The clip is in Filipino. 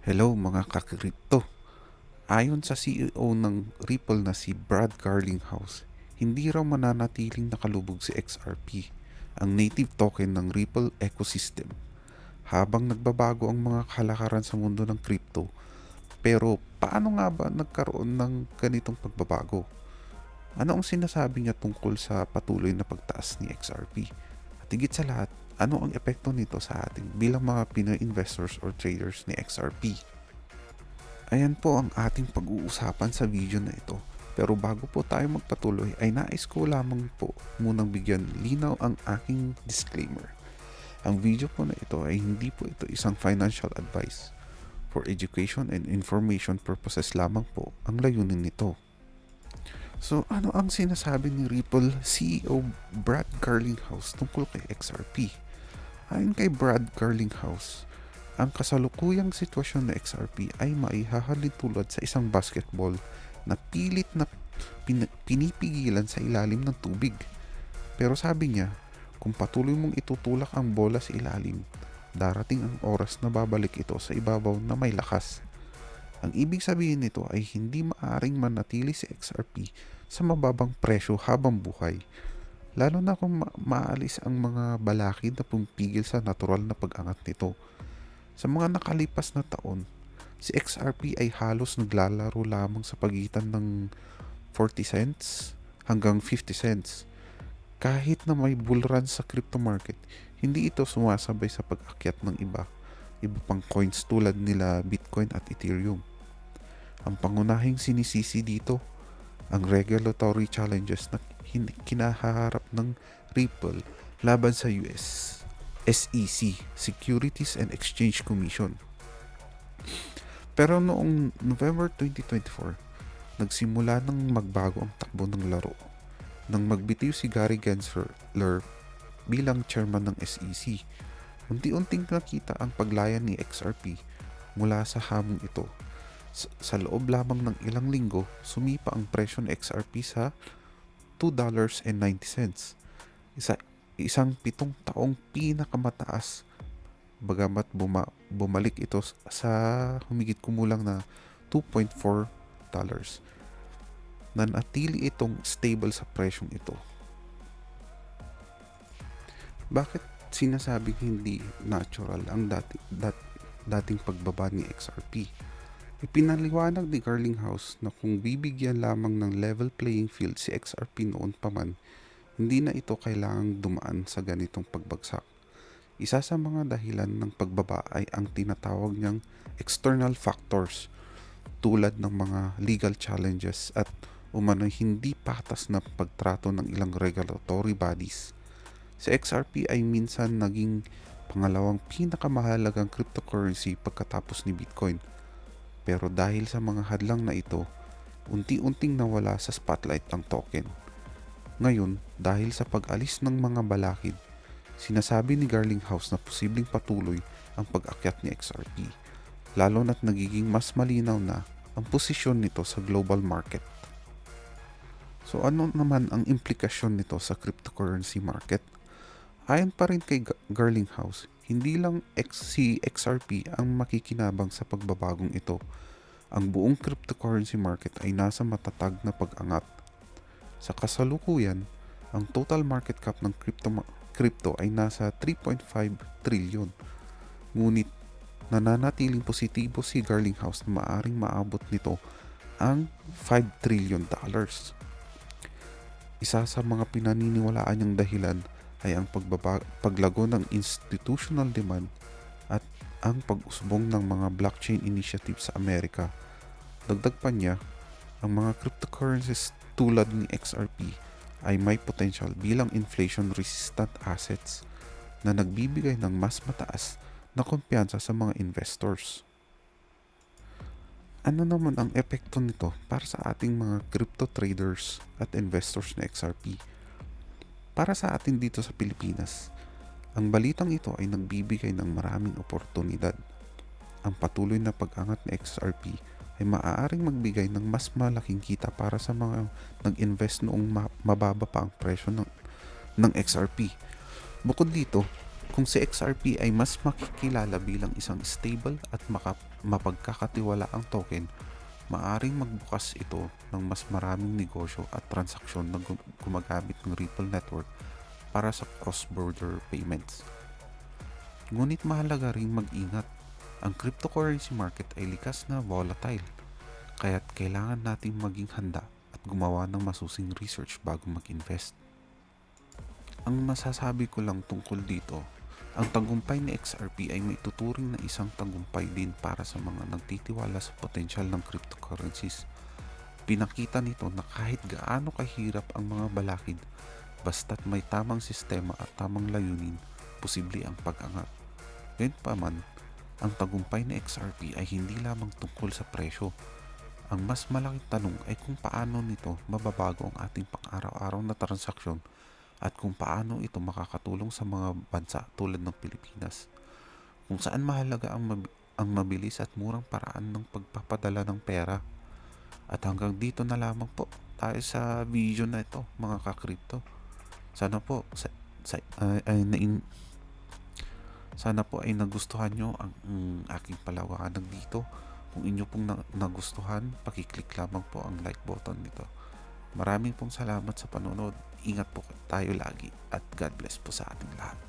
Hello mga ka-crypto. Ayon sa CEO ng Ripple na si Brad Garlinghouse, hindi raw mananatiling nakalubog si XRP, ang native token ng Ripple ecosystem, habang nagbabago ang mga kalakaran sa mundo ng crypto. Pero paano nga ba nagkaroon ng ganitong pagbabago? Ano ang sinasabi niya tungkol sa patuloy na pagtaas ni XRP? At higit sa lahat, ano ang epekto nito sa atin bilang mga Pinoy investors or traders ni XRP? Ayan po ang ating pag-uusapan sa video na ito. Pero bago po tayo magpatuloy ay nais ko lamang po munang bigyan linaw ang aking disclaimer. Ang video po na ito ay hindi po ito isang financial advice. For education and information purposes lamang po ang layunin nito. So ano ang sinasabi ni Ripple CEO Brad Garlinghouse tungkol kay XRP? Ayon kay Brad Garlinghouse, ang kasalukuyang sitwasyon ng XRP ay maihahalin tulad sa isang basketball na pilit na pinipigilan sa ilalim ng tubig. Pero sabi niya, kung patuloy mong itutulak ang bola sa ilalim, darating ang oras na babalik ito sa ibabaw na may lakas. Ang ibig sabihin nito ay hindi maaaring manatili si XRP sa mababang presyo habang buhay, lalo na kung maalis ang mga balakid na pumipigil sa natural na pag-angat nito. Sa mga nakalipas na taon, si XRP ay halos naglalaro lamang sa pagitan ng 40 cents hanggang 50 cents. Kahit na may bull run sa crypto market, hindi ito sumasabay sa pag-akyat ng iba pang coins tulad nila Bitcoin at Ethereum. Ang pangunahing sinisisi dito, ang regulatory challenges na kinaharap ng Ripple laban sa US SEC, Securities and Exchange Commission. Pero noong November 2024, nagsimula nang magbago ang takbo ng laro nang magbitiw si Gary Gensler bilang chairman ng SEC. Unti-unting nakita ang paglayan ni XRP mula sa hamong ito. Sa loob lamang ng ilang linggo, sumipa ang presyo ng XRP sa $2.90. Isang 7 taong pinakamataas, bagamat bumalik ito sa humigit kumulang na $2.4. Nanatili itong stable sa presyong ito. Bakit sinasabing hindi natural ang dating pagbaba ni XRP? Ipinaliwanag ni Garlinghouse na kung bibigyan lamang ng level playing field si XRP noon pa man, hindi na ito kailangang dumaan sa ganitong pagbagsak. Isa sa mga dahilan ng pagbaba ay ang tinatawag niyang external factors tulad ng mga legal challenges at umano'y hindi patas na pagtrato ng ilang regulatory bodies. Si XRP ay minsan naging pangalawang pinakamahalagang cryptocurrency pagkatapos ni Bitcoin. Pero dahil sa mga hadlang na ito, unti-unting nawala sa spotlight ang token. Ngayon, dahil sa pag-alis ng mga balakid, sinasabi ni Garlinghouse na posibleng patuloy ang pag-akyat ni XRP, lalo na't nagiging mas malinaw na ang posisyon nito sa global market. So ano naman ang implikasyon nito sa cryptocurrency market? Ayon pa rin kay Garlinghouse, hindi lang si XRP ang makikinabang sa pagbabagong ito. Ang buong cryptocurrency market ay nasa matatag na pag-angat. Sa kasalukuyan, ang total market cap ng crypto ay nasa 3.5 trillion. Ngunit nananatiling positibo si Garlinghouse na maaring maabot nito ang $5 trillion. Isa sa mga pinaniniwalaan niyang dahilan ay ang paglago ng institutional demand at ang pag-usbong ng mga blockchain initiatives sa Amerika. Dagdag pa niya, ang mga cryptocurrencies tulad ni XRP ay may potential bilang inflation-resistant assets na nagbibigay ng mas mataas na kumpiyansa sa mga investors. Ano naman ang epekto nito para sa ating mga crypto traders at investors na XRP? Para sa atin dito sa Pilipinas, ang balitang ito ay nagbibigay ng maraming oportunidad. Ang patuloy na pag-angat ng XRP ay maaaring magbigay ng mas malaking kita para sa mga nag-invest noong mababa pa ang presyo ng XRP. Bukod dito, Kung si XRP ay mas makikilala bilang isang stable at mapagkakatiwalaang token, maaring magbukas ito ng mas maraming negosyo at transaksyon na gumagamit ng Ripple Network para sa cross-border payments. Ngunit mahalaga ring mag-ingat. Ang cryptocurrency market ay likas na volatile, kaya't kailangan nating maging handa at gumawa ng masusing research bago mag-invest. Ang masasabi ko lang tungkol dito, ang tagumpay ni XRP ay maituturing na isang tagumpay din para sa mga nagtitiwala sa potensyal ng cryptocurrencies. Pinakita nito na kahit gaano kahirap ang mga balakid, basta't may tamang sistema at tamang layunin, posible ang pag-angat. Gayunpaman, ang tagumpay ni XRP ay hindi lamang tungkol sa presyo. Ang mas malaking tanong ay kung paano nito mababago ang ating pang-araw-araw na transaksyon at kung paano ito makakatulong sa mga bansa tulad ng Pilipinas, kung saan mahalaga ang mabilis at murang paraan ng pagpapadala ng pera. At hanggang dito na lamang po tayo sa video na ito, mga ka-crypto. Sana po sana po ay nagustuhan nyo ang aking palawanag dito. Kung inyo pong nagustuhan, pakiclick lamang po ang like button nito. Maraming pong salamat sa panonood. Ingat po tayo lagi at God bless po sa ating lahat.